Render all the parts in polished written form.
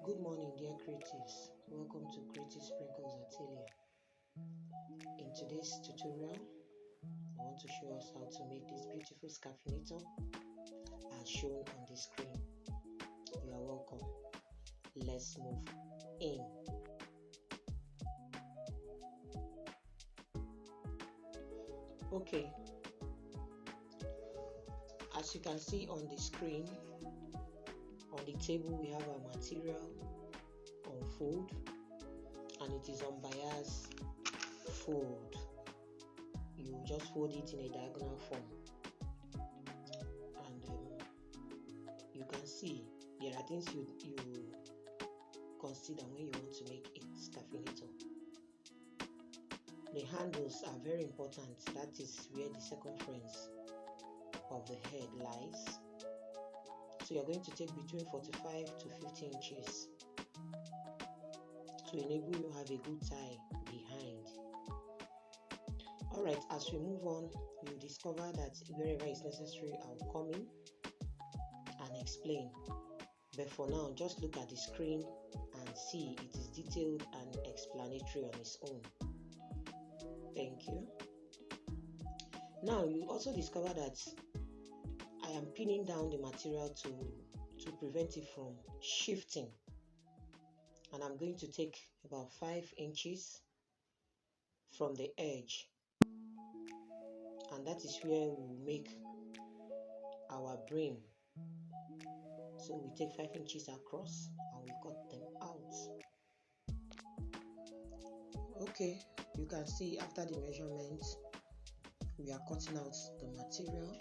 Good morning, dear creatives. Welcome to Creative Sprinkles Atelier. In today's tutorial, I want to show us how to make this beautiful scarfinator as shown on the screen. You are welcome. Let's move in. Okay, as you can see on the screen, on the table we have our material on fold, and it is on bias fold. You just fold it in a diagonal form, and you can see there are things you consider when you want to make a scarfinator. The handles are very important. That is where the circumference of the head lies. So you're going to take between 45 to 50 inches to enable you to have a good tie behind. Alright, as we move on, you discover that wherever it's necessary, I'll come in and explain. But for now, just look at the screen and see it is detailed and explanatory on its own. Thank you. Now you also discover that I am pinning down the material to prevent it from shifting, and I'm going to take about 5 inches from the edge, and that is where we will make our brim. So we take 5 inches across and we cut them out. Okay, you can see after the measurement we are cutting out the material.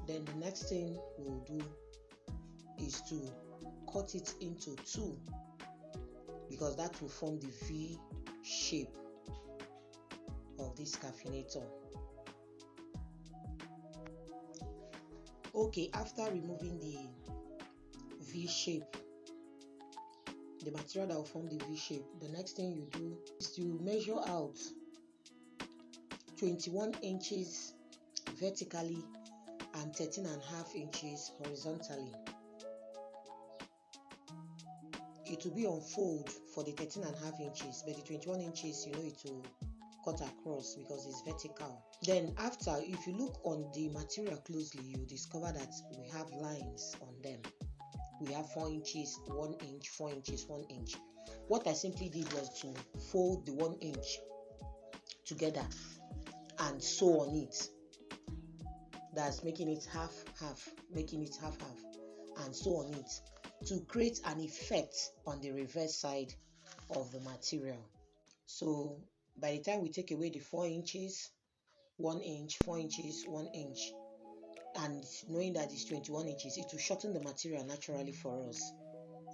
Then the next thing we'll do is to cut it into two, because that will form the V shape of this scarfinator. Okay, after removing the V shape, the material that will form the V shape, the next thing you do is to measure out 21 inches vertically and 13.5 inches horizontally. It will be on fold for the 13.5 inches, but the 21 inches, you know, it will cut across because it's vertical. Then after, if you look on the material closely, you discover that we have lines on them. We have 4 inches, 1 inch, 4 inches, 1 inch. What I simply did was to fold the 1 inch together and sew on it. That's making it half, and sew on it to create an effect on the reverse side of the material. So by the time we take away the 4 inches, 1 inch, 4 inches, 1 inch, and knowing that it's 21 inches, it will shorten the material naturally for us,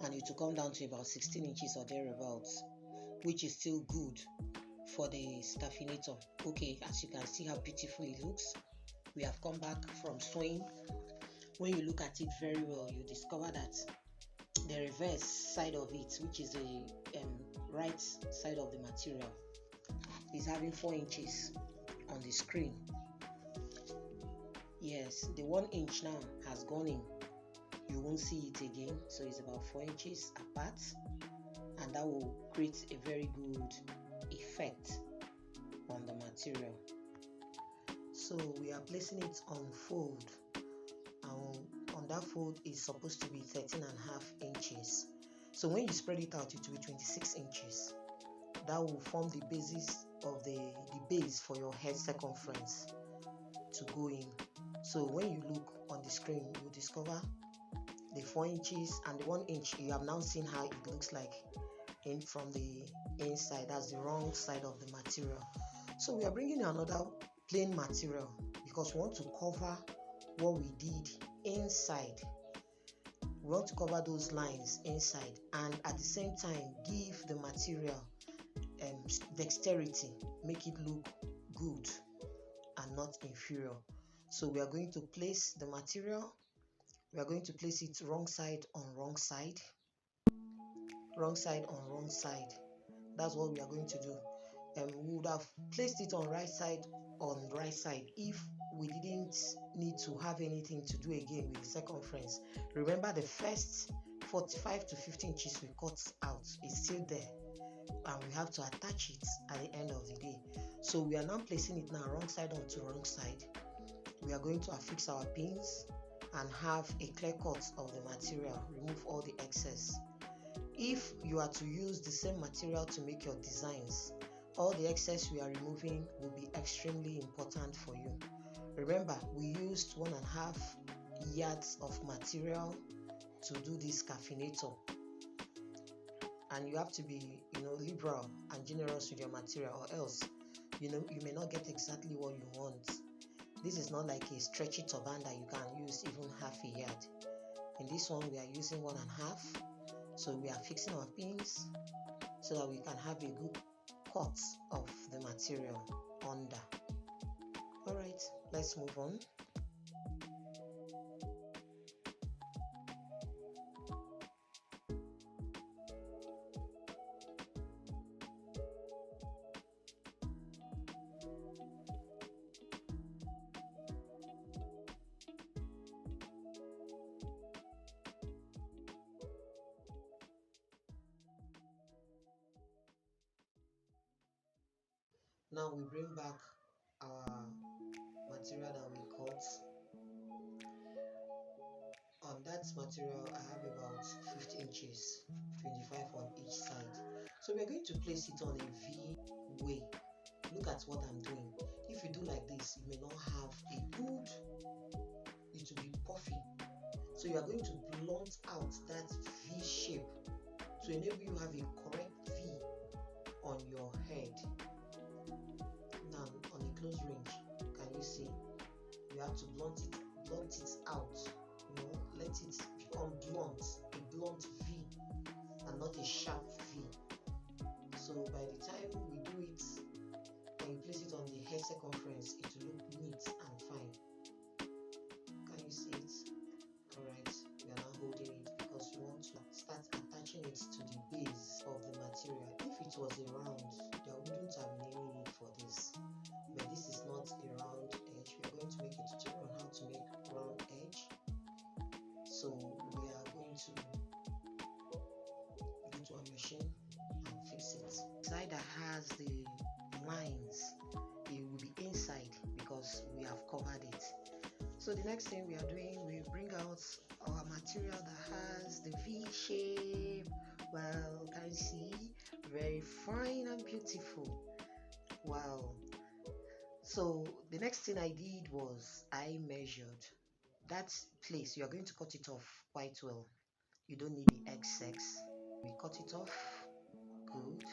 and it will come down to about 16 inches or thereabouts, which is still good for the scarfinator. Okay, as you can see how beautiful it looks. We have come back from sewing. When you look at it very well, you discover that the reverse side of it, which is the right side of the material, is having 4 inches on the screen. Yes, the 1 inch now has gone in. You won't see it again, so it's about 4 inches apart, and that will create a very good effect on the material. So we are placing it on fold, and on that fold is supposed to be 13.5 inches. So when you spread it out, it will be 26 inches. That will form the basis of the base for your head circumference to go in. So when you look on the screen, you discover the 4 inches and the 1 inch. You have now seen how it looks like in from the inside. That's the wrong side of the material. So we are bringing another plain material because we want to cover what we did inside. We want to cover those lines inside, and at the same time give the material dexterity, make it look good and not inferior. So we are going to place the material. We are going to place it wrong side on wrong side, wrong side on wrong side. That's what we are going to do. We would have placed it on right side if we didn't need to have anything to do again with the circumference. Remember, the first 45 to 50 inches we cut out is still there, and we have to attach it at the end of the day. So we are now placing it now wrong side onto wrong side. We are going to affix our pins and have a clear cut of the material, remove all the excess. If you are to use the same material to make your designs, all the excess we are removing will be extremely important for you. Remember, we used 1.5 yards of material to do this scarfinator, and you have to be, liberal and generous with your material, or else, you may not get exactly what you want. This is not like a stretchy turban that you can use even half a yard. In this one, we are using 1.5. So we are fixing our pins so that we can have a good cut of the material under. Alright, let's move on. Now we bring back our material that we cut. On that material, I have about 50 inches, 25 on each side. So we are going to place it on a V way. Look at what I'm doing. If you do like this, you may not have a good, it will be puffy. So you are going to blunt out that V shape to enable you have a correct V on your head. Now on a close range, can you see? You have to blunt it out. Let it become blunt, a blunt V, and not a sharp V. So by the time we do it and you place it on the hair circumference, it will look neat and fine. Can you see it? Alright, we are now holding it because we want to start attaching it to the base of the material. If it was a round, there wouldn't have been any need for this. But this is not a round edge. We are going to make a tutorial on how to make round edge. So we are going to go to our machine and fix it. The side that has the lines, it will be inside because we have covered it. So the next thing we are doing, we bring out our material that has the V shape. Well, can you see? Very fine and beautiful. Wow. So the next thing I did was I measured that place. You are going to cut it off quite well. You don't need the excess. We cut it off. Good.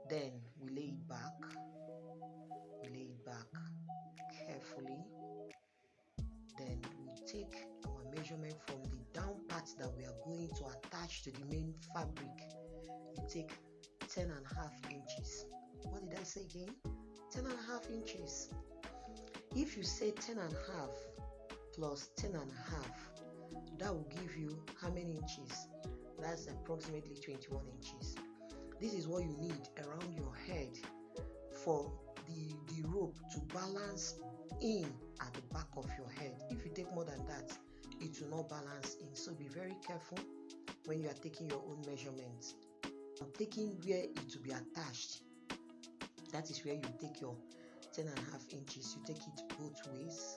Then we lay it back. We lay it back carefully. Then we take our measurement from the down part that we are going to attach to the main fabric. You take 10.5 inches. What did I say again? 10.5 inches. If you say 10.5 plus 10.5, that will give you how many inches? That's approximately 21 inches. This is what you need around your head for the rope to balance in at the back of your head. If you take more than that, it will not balance in. So be very careful when you are taking your own measurements. I'm taking where it will be attached. That is where you take your 10.5 inches. You take it both ways.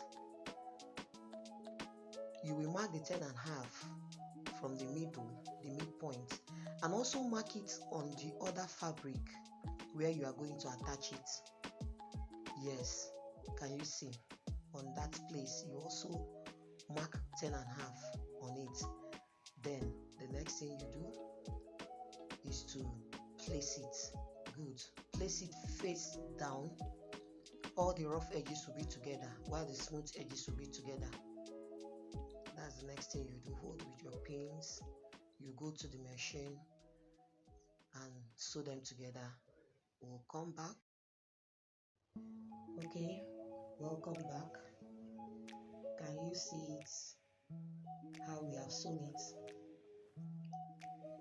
You will mark the 10.5 from the middle, the midpoint, and also mark it on the other fabric where you are going to attach it. Yes, can you see? On that place, you also mark 10.5 on it. Then the next thing you do is to place it. Good. Place it face down. All the rough edges will be together while the smooth edges will be together. That's the next thing you do. Hold with your pins. You go to the machine and sew them together. We'll come back. Okay, welcome back. Can you see it? How we have sewn it?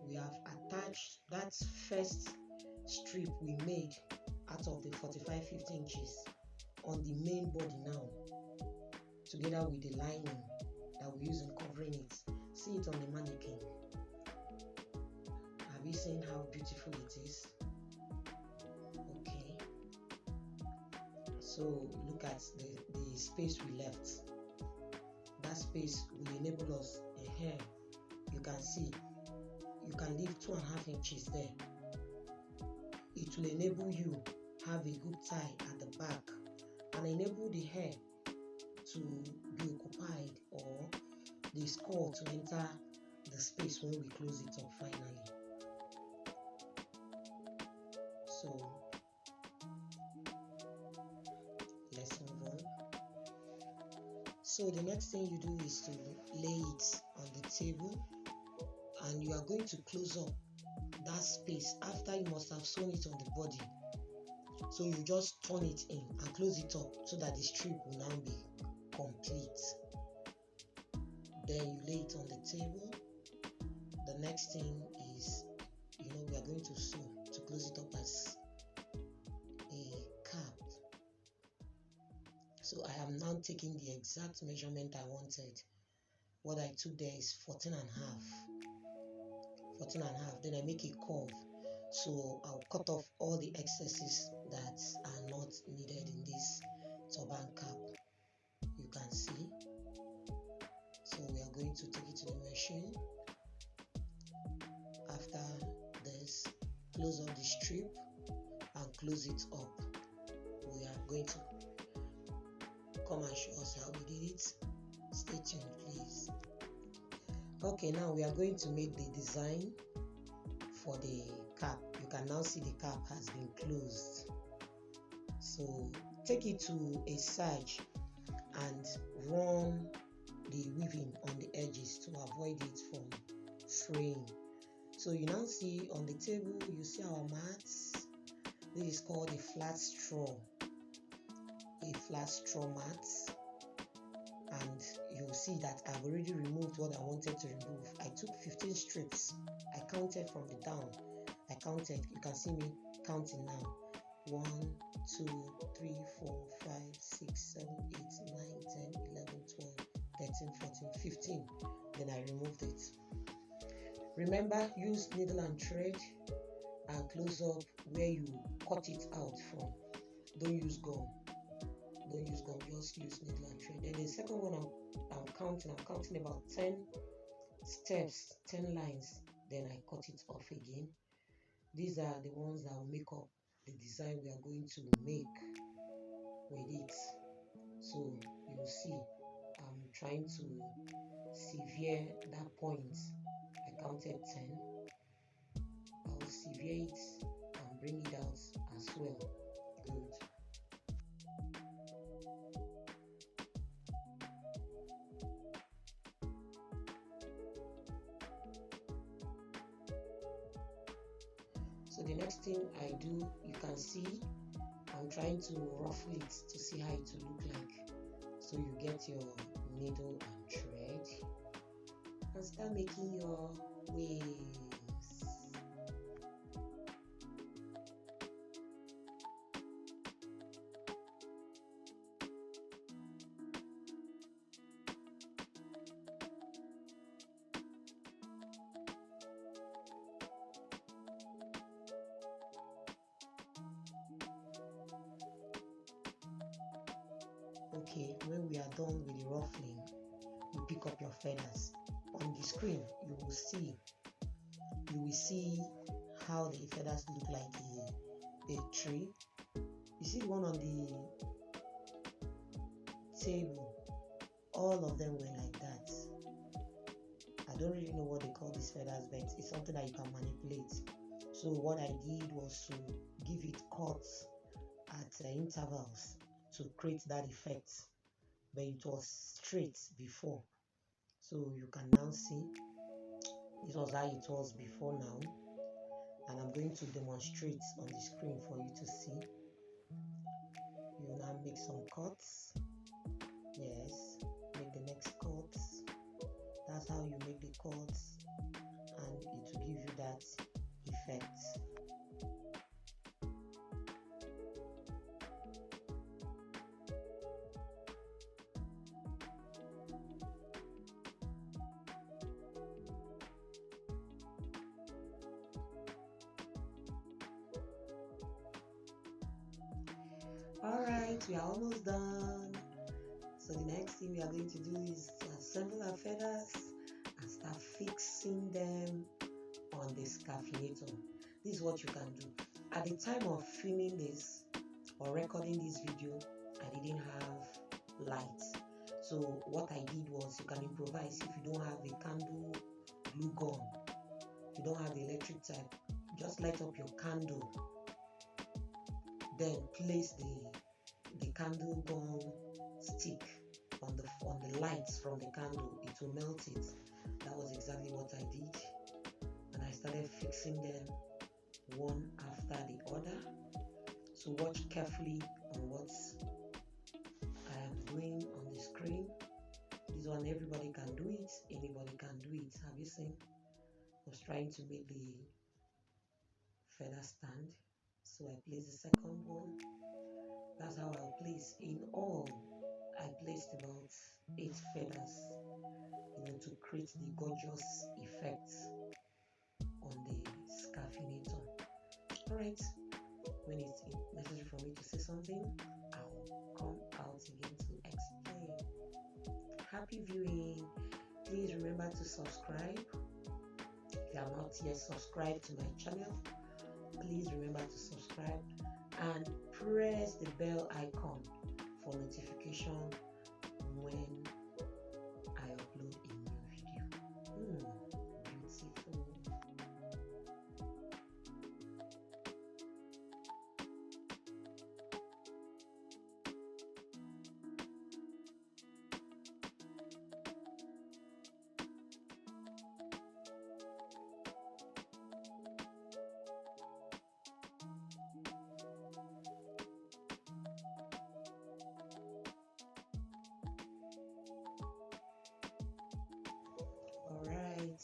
We have attached that first strip we made out of the 45-50 inches on the main body now together with the lining that we use in covering it. See it on the mannequin. Have you seen how beautiful it is? Okay, so look at the space we left. That space will enable us, you can see, you can leave 2.5 inches there. It will enable you have a good tie at the back and enable the hair to be occupied or the skull to enter the space when we close it up finally. So let's move on. So the next thing you do is to lay it on the table, and you are going to close up that space after you must have sewn it on the body. So you just turn it in and close it up so that the strip will now be complete. Then you lay it on the table. The next thing is, we are going to sew to close it up as a cap. So I am now taking the exact measurement I wanted. What I took there is 14.5. Then I make a curve. So I'll cut off all the excesses that are not needed in this turban cap. You can see. So we are going to take it to the machine. After this, close up the strip and close it up. We are going to come and show us how we did it. Stay tuned, please. Okay, now we are going to make the design for the cap. You can now see the cap has been closed. So take it to a serge and run the weaving on the edges to avoid it from fraying. So you now see on the table, you see our mats. This is called a flat straw mat, and you'll see that I've already removed what I wanted to remove. I took 15 strips. I counted from the down. You can see me counting now. 1, 2, 3, 4, 5, 6, 7, 8, 9, 10, 11, 12, 13, 14, 15. Then I removed it. Remember, use needle and thread and close up where you cut it out from. Don't use gum. Just use needle and thread. Then the second one I'm counting about 10 steps, 10 lines. Then I cut it off again. These are the ones that will make up the design we are going to make with it. So you will see I'm trying to sever that point. I counted 10. I will sever it and bring it out as well. Good. So the next thing I do, you can see I'm trying to ruffle it to see how it will look like. So you get your needle and thread and start making your waves. Okay, when we are done with the ruffling, you pick up your feathers. On the screen, you will see how the feathers look like a tree. You see the one on the table, all of them were like that. I don't really know what they call these feathers, but it's something that you can manipulate. So what I did was to give it cuts at intervals to create that effect, but it was straight before. So you can now see this was how it was before now, and I'm going to demonstrate on the screen for you to see. You now make some cuts. Yes, make the next cuts. That's how you make the cuts, and it will give you that effect. Alright, we are almost done. So the next thing we are going to do is to assemble our feathers and start fixing them on the scarfinator. This is what you can do. At the time of filming this or recording this video, I didn't have lights. So what I did was, you can improvise. If you don't have a candle glue gun, you don't have the electric type, just light up your candle, then place the candle gun stick on the lights from the candle. It will melt it. That was exactly what I did, and I started fixing them one after the other. So watch carefully on what I am doing on the screen. This one, everybody can do it, anybody can do it. Have you seen? I was trying to make the feather stand, so I placed the second one. That's how I'll place. In all, I placed about 8 feathers, to create the gorgeous effects on the scarfinator. Alright, when it's necessary for me to say something, I'll come out again to explain. Happy viewing. Please remember to subscribe. If you are not yet subscribed to my channel, please remember to subscribe and press the bell icon for notification when I upload a new video. Beautiful. Alright,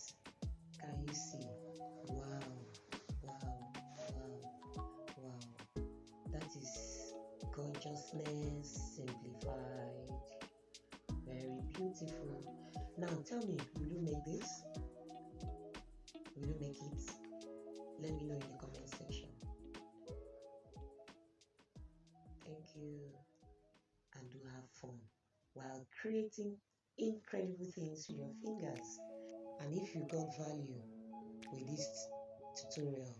can you see? Wow, wow, wow, wow. That is gorgeousness simplified. Very beautiful. Now tell me, will you make this? Will you make it? Let me know in the comment section. Thank you, and do have fun while creating incredible things with your fingers. And if you got value with this tutorial,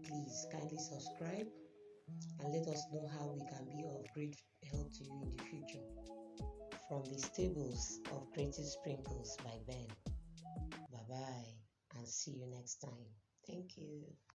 please kindly subscribe and let us know how we can be of great help to you in the future. From the stables of Creative Sprinkles by Ben. Bye bye, and see you next time. Thank you.